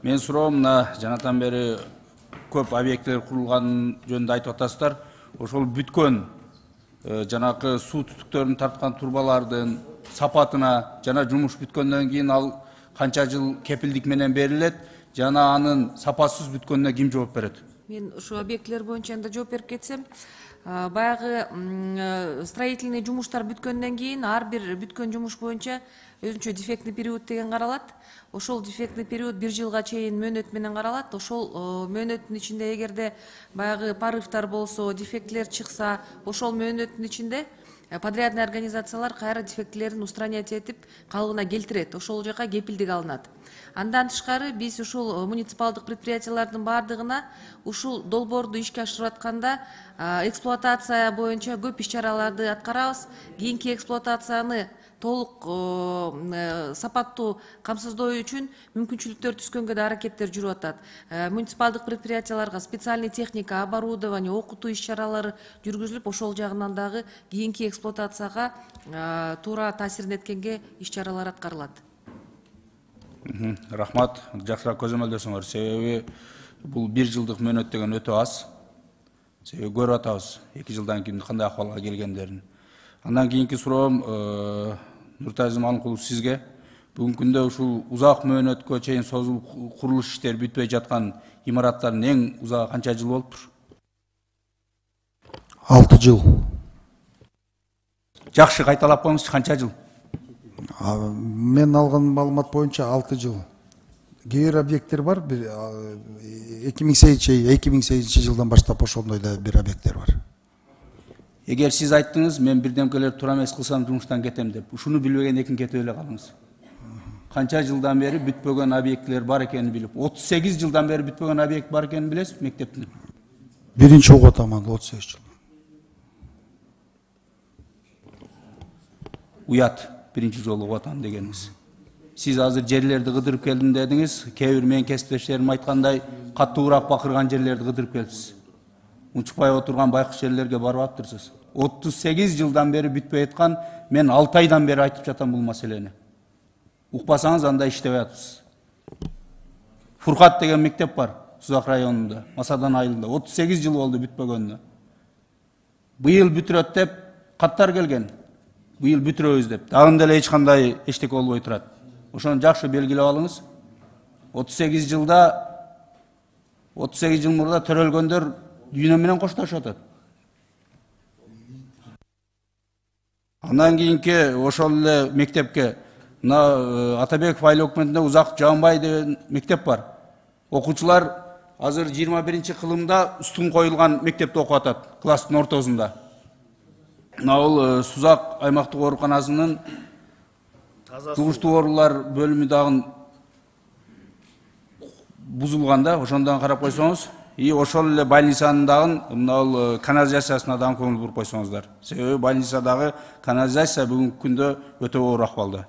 Мен суроом, мына жанатан бери көп объекттер курулган жөнүндө айтып атасыздар. Ошол бүткөн жанакы суу түтүктөрүн тарткан турбалардын сапатына жана жумуш бүткөндөн кийин ал канча жыл кепилдик менен берилет, жана анын сапасыз бүткөнүнө ким жооп берет? Мен ушу объекттер боюнча анда жооп берип кетсем, баягы строительный жумуштар бүткөндөн кийин ар бир бүткөн жумуш боюнча өзүнчө дефектный период деген каралат. Ошол дефектный период 1 жылга чейин мөөнөт менен каралат. Ошол мөөнөттүн ичинде эгерде баягы порывтар болсо, дефектилер чыкса, ошол мөөнөттүн ичинде подрядный организациялар кайра дефектилерин устранять этип калыбына келтирет. Ошол жака кепилдик алынат. Андан тышкары биз ушул муниципалдык предприятиялардын баардыгына ушул долбоорду ишке ашырып атканда эксплуатация боюнча көп иш-чараларды аткарабыз. Кийинки эксплуатацияны толук сапаттуу камсыздоо үчүн мүмкүнчүлүктөр түзгөнгө да аракеттер жүрүп атат. Муниципалдык предприятияларга специальный техника, оборудование, окутуу иш-чаралары жүргүзүлүп, ошол жагынан дагы кийинки эксплуатацияга туура таасирин эткенге иш-чаралар аткарылат. Рахмат, жакшыраак көзөмөлдөсөңөр. Себеби бул 1 жылдык мөөнөт деген өтө аз. Себеби көрүп атабыз 2 жылдан кийин кандай акыбалга келгендерин. Андан кийинки суроом Нуртай Зыманкулов сизге. Бүгүнкү күндө ушул узак мөөнөткө чейин созулуп курулуш иштери бүтпөй жаткан имараттардын эң узагы канча жыл болуптур? 6 жыл. Жакшы кайталап коюңузчу, канча жыл? Мен алган маалымат боюнча 6 жыл. Кээ бир объекттер бар, 2008 жылдан баштап ошондой да бир объекттер бар. Эгер сиз айттыңыз, мен бирдемкелер туура эмес кылсам жумуштан кетем деп, ушуну билбеген экен кетип эле калыңыз. Канча жылдан бери бүтпөгөн объекттер бар экенин билип, 38 жылдан бери бүтпөгөн объект бар экенин билесиз мектептин? Биринчи окуп атаман 38 жыл. Уят, биринчи жолу окуп атам дегениңиз. Сиз азыр жерлерди кыдырып келдим дедиңиз, кээ бир менин кесиптештерим айткандай каттуураак бакырган жерлерди кыдырып келипсиз. Унчукпай отурган байкуш жерлерге барып атыптырсыз. 38 жылдан бери бүтпөй аткан, мен 6 айдан бери айтып жатам бул маселени. Укпасаңыз анда иштебей атыпсыз. Фуркат деген мектеп бар, Сузак районунда, Масадан айылында. 38 жыл болду бүтпөгөнүнө. Быйыл бүтүрөт деп каттар келген. Быйыл бүтүрөбүз деп. Дагы деле эч кандай эчтеке болбой турат. Ошону жакшы белгилеп алыңыз. 38 жыл мурда төрөлгөндөр дүйнө менен коштошуп атат. Андан кийинки ошол эле мектепке Атабеков айыл өкмөтүндө Узак Жаанбай деген мектеп бар. Окуучулар азыр 21-кылымда устун коюлган мектепте окуп атат, класстын ортосунда. Ал Сузак аймактык ооруканасынын тугуштуу оорулар бөлүмү дагы бузулганда, ошондон карап койсоңуз, ошол эле больницанын дагы мына канализациясына дагы көңүл буруп койсоңуздар. Себеби больницадагы канализация бүгүнкү күндө өтө оор акыбалда.